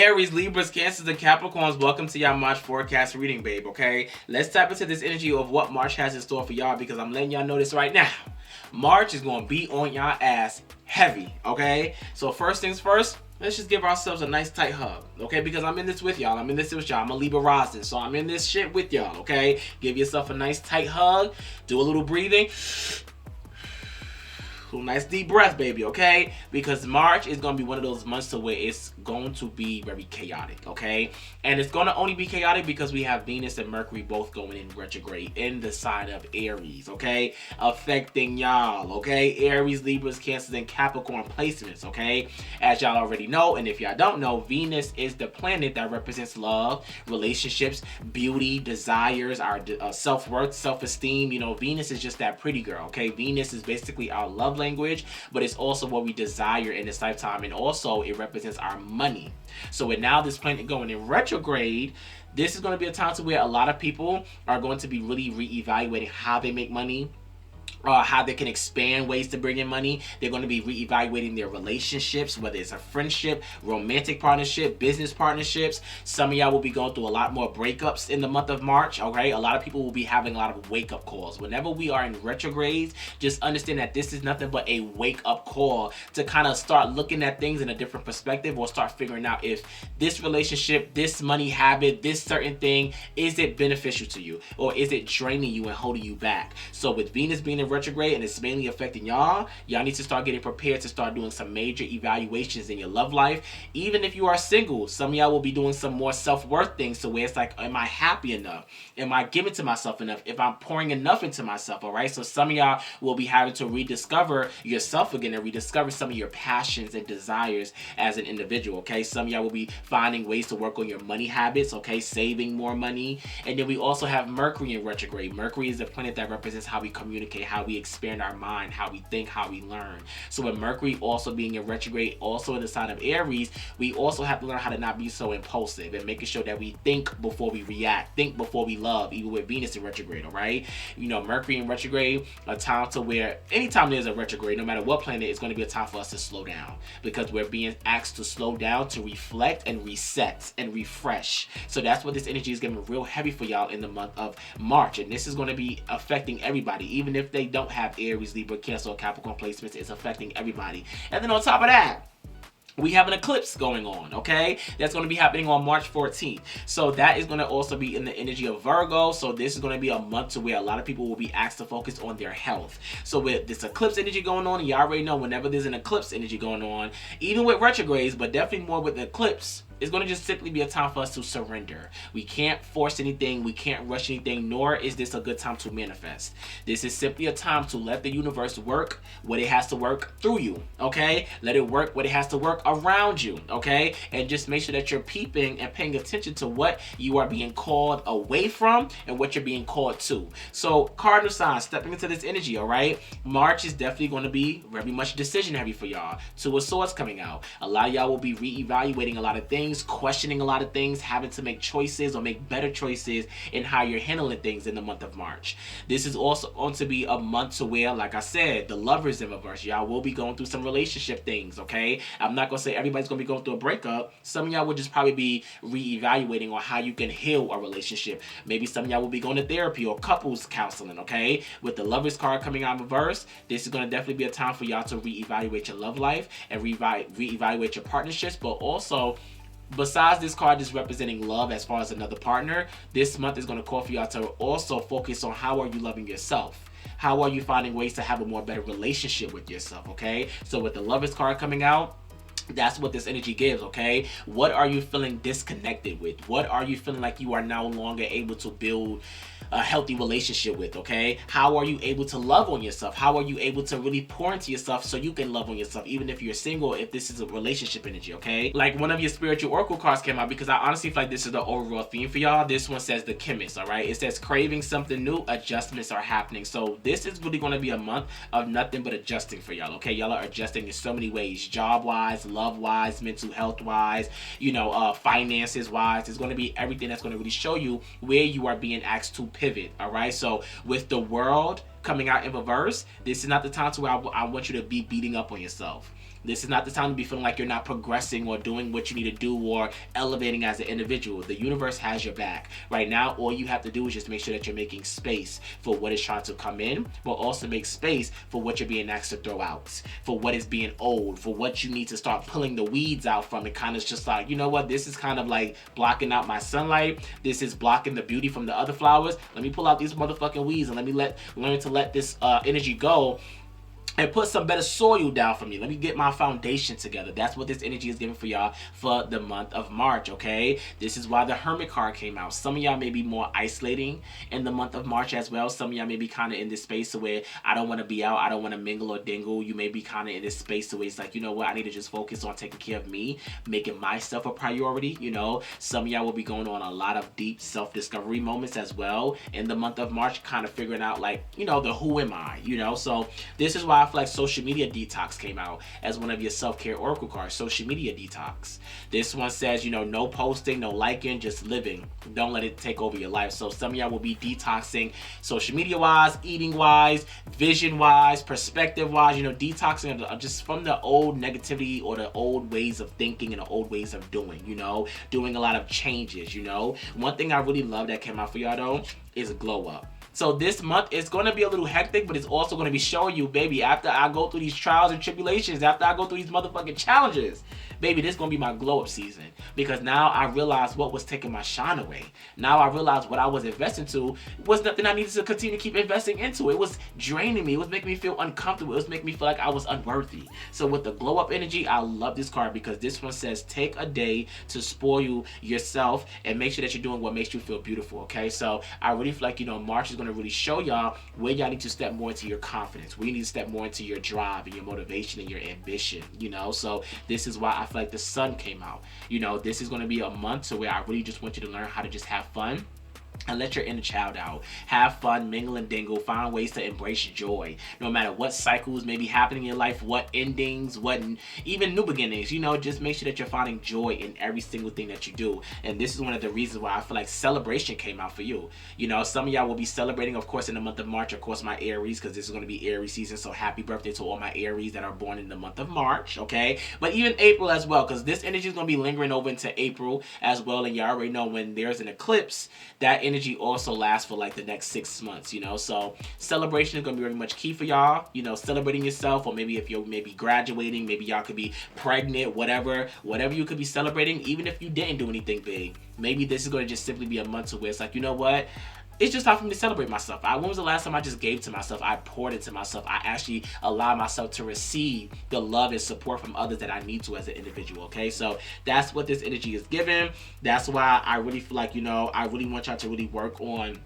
Aries, Libras, Cancers, and Capricorns, welcome to y'all March forecast reading, babe, okay? Let's tap into this energy of what March has in store for y'all, because I'm letting y'all know this right now. March is going to be on y'all ass heavy, okay? So first things first, let's just give ourselves a nice tight hug, okay? Because I'm in this with y'all. I'm in this with y'all. I'm a Libra rising, so I'm in this shit with y'all, okay? Give yourself a nice tight hug. Do a little breathing. Nice deep breath, baby, okay? Because March is going to be one of those months to where it's going to be very chaotic, okay? And it's going to only be chaotic because we have Venus and Mercury both going in retrograde in the sign of Aries, okay? Affecting y'all, okay? Aries, Libras, Cancers, and Capricorn placements, okay? As y'all already know, and if y'all don't know, Venus is the planet that represents love, relationships, beauty, desires, our self-worth, self-esteem. You know, Venus is just that pretty girl, okay? Venus is basically our love language, but it's also what we desire in this lifetime, and also it represents our money. So with now this planet going in retrograde, this is going to be a time to where a lot of people are going to be really reevaluating how they make money, how they can expand ways to bring in money. They're going to be reevaluating their relationships, whether it's a friendship, romantic partnership, business partnerships. Some of y'all will be going through a lot more breakups in the month of March, okay? A lot of people will be having a lot of wake-up calls. Whenever we are in retrogrades, just understand that this is nothing but a wake-up call to kind of start looking at things in a different perspective, or start figuring out if this relationship, this money habit, this certain thing, is it beneficial to you, or is it draining you and holding you back? So with Venus being in retrograde, and it's mainly affecting y'all need to start getting prepared to start doing some major evaluations in your love life. Even if you are single, some of y'all will be doing some more self-worth things, so where it's like, am I happy enough? Am I giving to myself enough? If I'm pouring enough into myself, all right? So some of y'all will be having to rediscover yourself again and rediscover some of your passions and desires as an individual, okay? Some of y'all will be finding ways to work on your money habits, okay? Saving more money. And then we also have Mercury in retrograde. Mercury is the planet that represents how we communicate, how we expand our mind, how we think, how we learn. So with Mercury also being in retrograde, also in the sign of Aries, we also have to learn how to not be so impulsive and making sure that we think before we react, think before we love, even with Venus in retrograde, all right? You know, Mercury in retrograde, a time to where anytime there's a retrograde, no matter what planet, it's going to be a time for us to slow down, because we're being asked to slow down, to reflect and reset and refresh. So that's what this energy is getting real heavy for y'all in the month of March, and this is going to be affecting everybody, even if they don't have Aries, Libra, Cancer, or Capricorn placements. It's affecting everybody. And then on top of that, we have an eclipse going on, okay? That's going to be happening on March 14th. So that is going to also be in the energy of Virgo. So this is going to be a month to where a lot of people will be asked to focus on their health. So with this eclipse energy going on, y'all already know whenever there's an eclipse energy going on, even with retrogrades, but definitely more with the eclipse, it's going to just simply be a time for us to surrender. We can't force anything. We can't rush anything, nor is this a good time to manifest. This is simply a time to let the universe work what it has to work through you, okay? Let it work what it has to work around you, okay? And just make sure that you're peeping and paying attention to what you are being called away from and what you're being called to. So, Cardinal signs, stepping into this energy, all right? March is definitely going to be very much decision heavy for y'all. Two of Swords coming out. A lot of y'all will be reevaluating a lot of things, questioning a lot of things, having to make choices or make better choices in how you're handling things in the month of March. This is also going to be a month to where, like I said, the Lovers in reverse. Y'all will be going through some relationship things, okay? I'm not going to say everybody's going to be going through a breakup. Some of y'all will just probably be reevaluating on how you can heal a relationship. Maybe some of y'all will be going to therapy or couples counseling, okay? With the Lovers card coming out in reverse, this is going to definitely be a time for y'all to reevaluate your love life and reevaluate your partnerships, but also, besides this card just representing love as far as another partner, this month is going to call for y'all to also focus on how are you loving yourself. How are you finding ways to have a more better relationship with yourself, okay? So with the Lovers card coming out, that's what this energy gives, okay? What are you feeling disconnected with? What are you feeling like you are no longer able to build a healthy relationship with, okay? How are you able to love on yourself? How are you able to really pour into yourself so you can love on yourself, even if you're single, if this is a relationship energy, okay? Like one of your spiritual oracle cards came out, because I honestly feel like this is the overall theme for y'all. This one says the chemist, all right? It says craving something new, adjustments are happening. So this is really going to be a month of nothing but adjusting for y'all, okay? Y'all are adjusting in so many ways, job-wise, love-wise, mental health-wise, you know, finances-wise. It's going to be everything that's going to really show you where you are being asked to pivot, all right? So with the World coming out in reverse, this is not the time to where I want you to be beating up on yourself. This is not the time to be feeling like you're not progressing or doing what you need to do or elevating as an individual. The universe has your back. Right now, all you have to do is just make sure that you're making space for what is trying to come in, but also make space for what you're being asked to throw out, for what is being old, for what you need to start pulling the weeds out from. It kind of just like, you know what, this is kind of like blocking out my sunlight. This is blocking the beauty from the other flowers. Let me pull out these motherfucking weeds and let me learn to let this energy go and put some better soil down for me. Let me get my foundation together. That's what this energy is giving for y'all for the month of March, okay? This is why the Hermit card came out. Some of y'all may be more isolating in the month of March as well. Some of y'all may be kind of in this space where I don't want to be out. I don't want to mingle or dingle. You may be kind of in this space where it's like, you know what? I need to just focus on taking care of me, making myself a priority, you know? Some of y'all will be going on a lot of deep self-discovery moments as well in the month of March, kind of figuring out like, you know, the who am I, you know? So this is why I feel like social media detox came out as one of your self-care oracle cards. Social media detox. This one says, you know, no posting, no liking, just living. Don't let it take over your life. So some of y'all will be detoxing social media wise, eating wise, vision wise, perspective wise, you know, detoxing just from the old negativity or the old ways of thinking and the old ways of doing, you know, doing a lot of changes, you know. One thing I really love that came out for y'all though is glow up. So this month is going to be a little hectic, but it's also going to be showing you, baby, after I go through these trials and tribulations, after I go through these motherfucking challenges, baby, this is going to be my glow up season. Because now I realize what was taking my shine away. Now I realize what I was investing to was nothing I needed to continue to keep investing into. It was draining me. It was making me feel uncomfortable. It was making me feel like I was unworthy. So with the glow up energy, I love this card because this one says take a day to spoil yourself and make sure that you're doing what makes you feel beautiful, okay? So I really feel like, you know, March is going to really show y'all where y'all need to step more into your confidence, where you need to step more into your drive and your motivation and your ambition, you know? So this is why I feel like the sun came out. You know, this is going to be a month to where I really just want you to learn how to just have fun and let your inner child out. Have fun, mingle and dingle, find ways to embrace joy. No matter what cycles may be happening in your life, what endings, what even new beginnings, you know, just make sure that you're finding joy in every single thing that you do. And this is one of the reasons why I feel like celebration came out for you. You know, some of y'all will be celebrating, of course, in the month of March, of course, my Aries, because this is going to be Aries season. So happy birthday to all my Aries that are born in the month of March, okay? But even April as well, because this energy is going to be lingering over into April as well. And y'all already know when there's an eclipse, that energy also lasts for like the next 6 months, you know. So celebration is going to be very much key for y'all, you know, celebrating yourself, or maybe if you're maybe graduating, maybe y'all could be pregnant, whatever you could be celebrating, even if you didn't do anything big. Maybe this is going to just simply be a month to where it's like, you know what, it's just time for me to celebrate myself. When was the last time I just gave to myself? I poured into myself. I actually allowed myself to receive the love and support from others that I need to as an individual, okay? So that's what this energy is giving. That's why I really feel like, you know, I really want y'all to really work on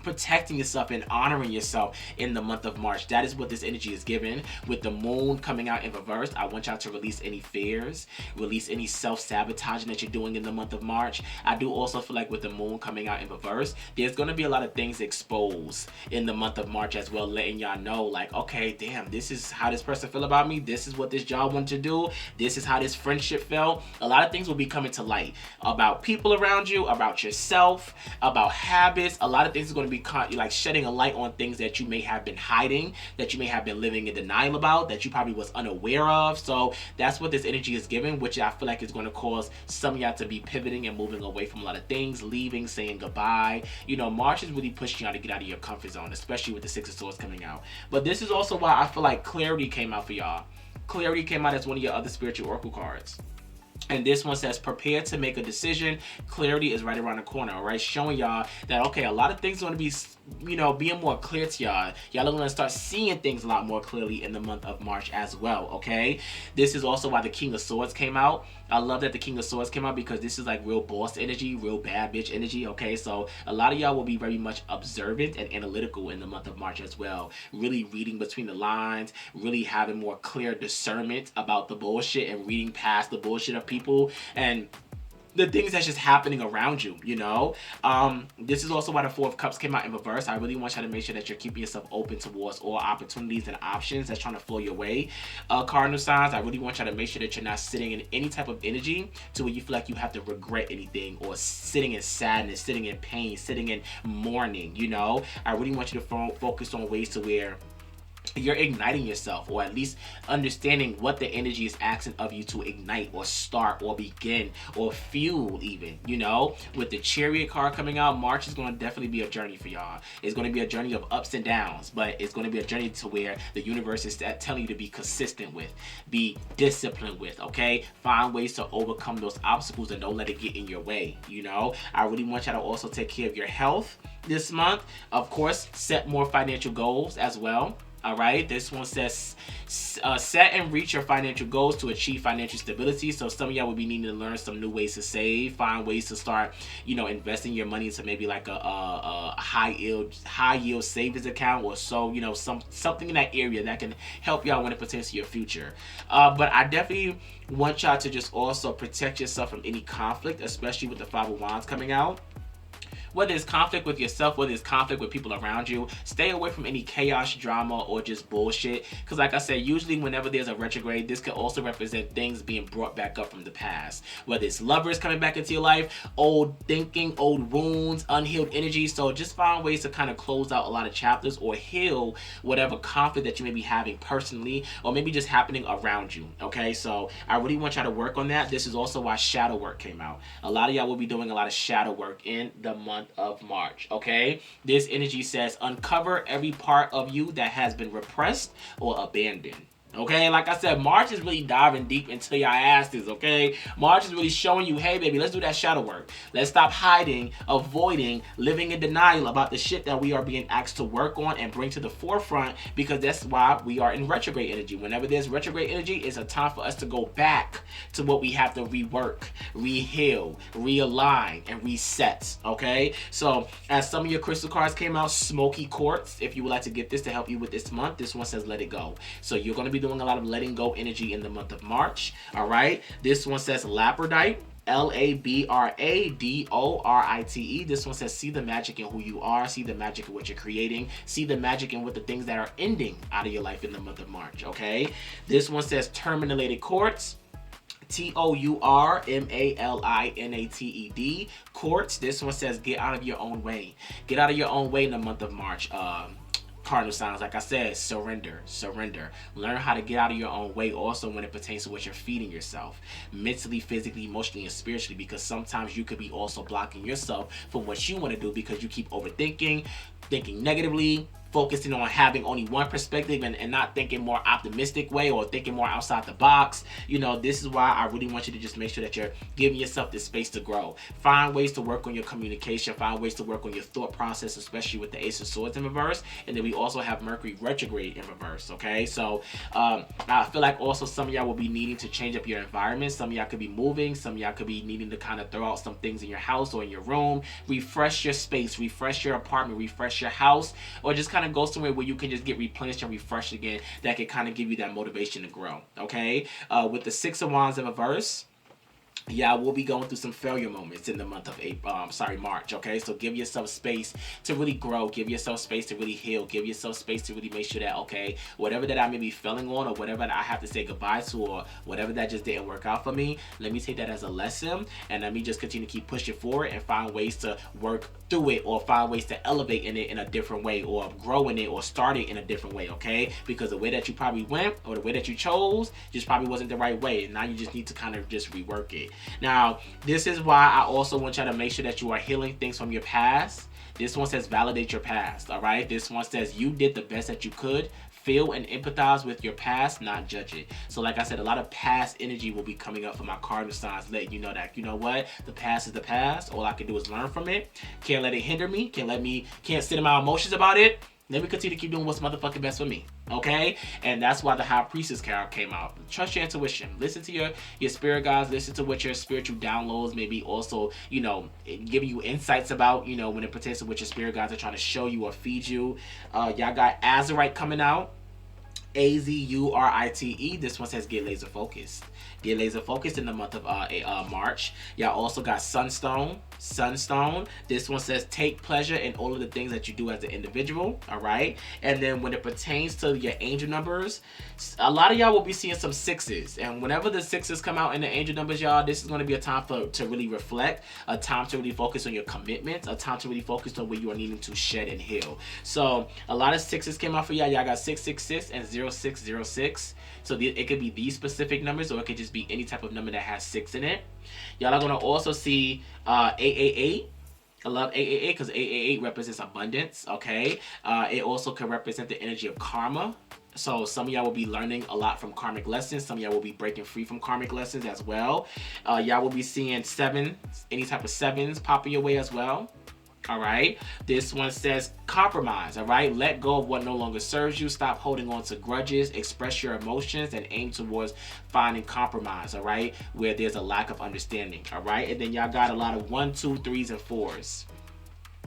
protecting yourself and honoring yourself in the month of March. That is what this energy is given. With the moon coming out in reverse, I want y'all to release any fears, release any self-sabotaging that you're doing in the month of March. I do also feel like with the moon coming out in reverse, there's going to be a lot of things exposed in the month of March as well, letting y'all know like, okay, damn, this is how this person feel about me. This is what this job wanted to do. This is how this friendship felt. A lot of things will be coming to light about people around you, about yourself, about habits. A lot of things are going to be like shedding a light on things that you may have been hiding, that you may have been living in denial about, that you probably was unaware of. So that's what this energy is giving, which I feel like is going to cause some of y'all to be pivoting and moving away from a lot of things, leaving, saying goodbye. You know, March is really pushing y'all to get out of your comfort zone, especially with the Six of Swords coming out. But this is also why I feel like clarity came out for y'all. Clarity came out as one of your other spiritual oracle cards. And this one says, prepare to make a decision. Clarity is right around the corner, all right? Showing y'all that, okay, a lot of things are going to be, you know, being more clear to y'all. Y'all are going to start seeing things a lot more clearly in the month of March as well, okay? This is also why the King of Swords came out. I love that the King of Swords came out because this is like real boss energy, real bad bitch energy, okay? So a lot of y'all will be very much observant and analytical in the month of March as well. Really reading between the lines, really having more clear discernment about the bullshit and reading past the bullshit of people and the things that's just happening around you, you know? This is also why the Four of Cups came out in reverse. I really want you to make sure that you're keeping yourself open towards all opportunities and options that's trying to flow your way. Cardinal signs, I really want you to make sure that you're not sitting in any type of energy to where you feel like you have to regret anything, or sitting in sadness, sitting in pain, sitting in mourning, you know? I really want you to focus on ways to where you're igniting yourself, or at least understanding what the energy is asking of you to ignite or start or begin or fuel. Even, with the Chariot card coming out, March is going to definitely be a journey for y'all. It's going to be a journey of ups and downs, but it's going to be a journey to where the universe is telling you to be consistent with, be disciplined with, okay? Find ways to overcome those obstacles and don't let it get in your way. I really want y'all to also take care of your health this month. Of course, set more financial goals as well. All right, this one says set and reach your financial goals to achieve financial stability. So some of y'all will be needing to learn some new ways to save, find ways to start, investing your money into maybe like a high yield savings account, or so, something in that area that can help y'all when it pertains to your future. But I definitely want y'all to just also protect yourself from any conflict, especially with the Five of Wands coming out. Whether it's conflict with yourself, whether it's conflict with people around you, stay away from any chaos, drama, or just bullshit. Because like I said, usually whenever there's a retrograde, this could also represent things being brought back up from the past. Whether it's lovers coming back into your life, old thinking, old wounds, unhealed energy. So just find ways to kind of close out a lot of chapters or heal whatever conflict that you may be having personally, or maybe just happening around you. Okay, so I really want y'all to work on that. This is also why shadow work came out. A lot of y'all will be doing a lot of shadow work in the month of March. Okay, this energy says uncover every part of you that has been repressed or abandoned. Okay, like I said, March is really diving deep into your asses, okay? March is really showing you, hey, baby, let's do that shadow work. Let's stop hiding, avoiding, living in denial about the shit that we are being asked to work on and bring to the forefront, because that's why we are in retrograde energy. Whenever there's retrograde energy, it's a time for us to go back to what we have to rework, re-heal, realign, and reset, okay? So, as some of your crystal cards came out, smoky quartz, if you would like to get this to help you with this month, this one says let it go. So, you're going to be doing a lot of letting go energy in the month of March. All right, this one says labradorite, Labradorite. This one says see the magic in who you are, see the magic in what you're creating, see the magic in what the things that are ending out of your life in the month of March. Okay, this one says terminated quartz, Tourmalinated quartz. This one says get out of your own way, get out of your own way in the month of March. Cardinal signs, like I said, surrender. Learn how to get out of your own way also when it pertains to what you're feeding yourself, mentally, physically, emotionally, and spiritually, because sometimes you could be also blocking yourself from what you want to do because you keep overthinking, thinking negatively, focusing on having only one perspective and not thinking more optimistic way or thinking more outside the box. This is why I really want you to just make sure that you're giving yourself this space to grow. Find ways to work on your communication, find ways to work on your thought process, especially with the Ace of Swords in reverse. And then we also have Mercury retrograde in reverse, okay? So I feel like also some of y'all will be needing to change up your environment. Some of y'all could be moving, some of y'all could be needing to kind of throw out some things in your house or in your room, refresh your space, refresh your apartment, refresh your house, or just kind of go somewhere where you can just get replenished and refreshed again. That can kind of give you that motivation to grow. Okay, with the Six of Wands in reverse, yeah, we'll be going through some failure moments in the month of March. Okay, so give yourself space to really grow, give yourself space to really heal, give yourself space to really make sure that, okay, whatever that I may be feeling on, or whatever that I have to say goodbye to, or whatever that just didn't work out for me, let me take that as a lesson, and let me just continue to keep pushing forward and find ways to work through it, or find ways to elevate in it in a different way, or grow in it, or start it in a different way. Okay, because the way that you probably went, or the way that you chose, just probably wasn't the right way, and now you just need to kind of just rework it. Now, this is why I also want y'all to make sure that you are healing things from your past. This one says validate your past, all right? This one says you did the best that you could. Feel and empathize with your past, not judge it. So like I said, a lot of past energy will be coming up for my cardinal signs, letting you know that, you know what, the past is the past. All I can do is learn from it. Can't let it hinder me. Can't sit in my emotions about it. Let me continue to keep doing what's motherfucking best for me, okay? And that's why the High Priestess card came out. Trust your intuition. Listen to your spirit guides. Listen to what your spiritual downloads may be also, giving you insights about, when it pertains to what your spirit guides are trying to show you or feed you. Y'all got Azurite coming out. Azurite. This one says get laser focused. Get laser focused in the month of March. Y'all also got Sunstone. Sunstone. This one says take pleasure in all of the things that you do as an individual. All right. And then when it pertains to your angel numbers, a lot of y'all will be seeing some sixes. And whenever the sixes come out in the angel numbers, y'all, this is going to be a time to really reflect, a time to really focus on your commitments, a time to really focus on where you are needing to shed and heal. So a lot of sixes came out for y'all. Y'all got 666 and 0606. So it could be these specific numbers, or it could just be any type of number that has 6 in it. Y'all are going to also see 888. I love 888 because 888 represents abundance, okay? It also can represent the energy of karma. So some of y'all will be learning a lot from karmic lessons. Some of y'all will be breaking free from karmic lessons as well. Y'all will be seeing 7, any type of 7s popping your way as well. All right. This one says compromise. All right. Let go of what no longer serves you. Stop holding on to grudges. Express your emotions and aim towards finding compromise. All right. Where there's a lack of understanding. All right. And then y'all got a lot of 1, 2, 3s, and 4s.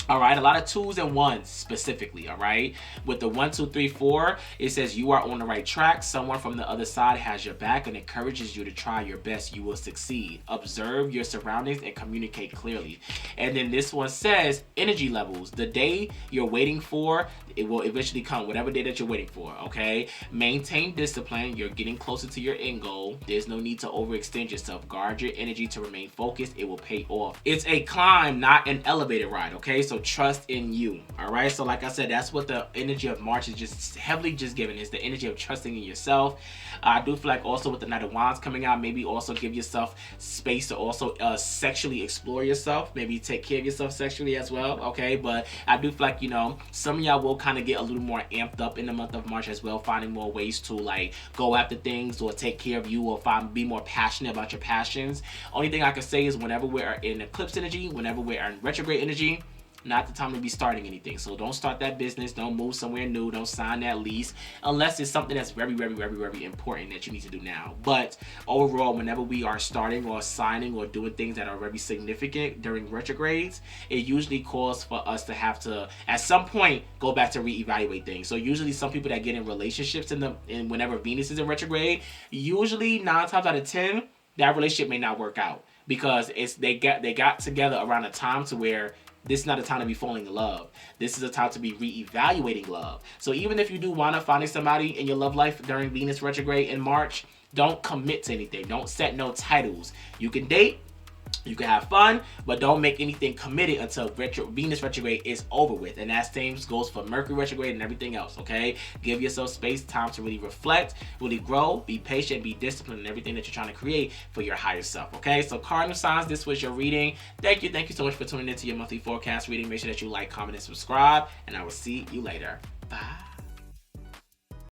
All right, a lot of 2s and 1s specifically. All right, with the 1, 2, 3, 4, it says you are on the right track. Someone from the other side has your back and encourages you to try your best. You will succeed. Observe your surroundings and communicate clearly. And then this one says energy levels. The day you're waiting for, it will eventually come, whatever day that you're waiting for. Okay, maintain discipline. You're getting closer to your end goal. There's no need to overextend yourself. Guard your energy to remain focused. It will pay off. It's a climb, not an elevator ride. Okay, so trust in you. All right, so like I said, that's what the energy of March is just heavily just giving, is the energy of trusting in yourself. I do feel like also with the Knight of Wands coming out, maybe also give yourself space to also sexually explore yourself, maybe take care of yourself sexually as well. Okay, but I do feel like, you know, some of y'all will kind of get a little more amped up in the month of March as well, finding more ways to like go after things or take care of you, or be more passionate about your passions. Only thing I can say is whenever we're in eclipse energy, whenever we're in retrograde energy, not the time to be starting anything. So don't start that business. Don't move somewhere new. Don't sign that lease unless it's something that's very, very, very, very important that you need to do now. But overall, whenever we are starting or signing or doing things that are very significant during retrogrades, it usually calls for us to have to, at some point, go back to reevaluate things. So usually some people that get in relationships in whenever Venus is in retrograde, usually 9 times out of 10, that relationship may not work out because they got together around a time to where this is not a time to be falling in love. This is a time to be reevaluating love. So even if you do wind up finding somebody in your love life during Venus retrograde in March, don't commit to anything. Don't set no titles. You can date, you can have fun, but don't make anything committed until Venus retrograde is over with. And that same goes for Mercury retrograde and everything else, okay? Give yourself space, time to really reflect, really grow, be patient, be disciplined in everything that you're trying to create for your higher self, okay? So Cardinal signs, this was your reading. Thank you so much for tuning into your monthly forecast reading. Make sure that you like, comment, and subscribe, and I will see you later. Bye.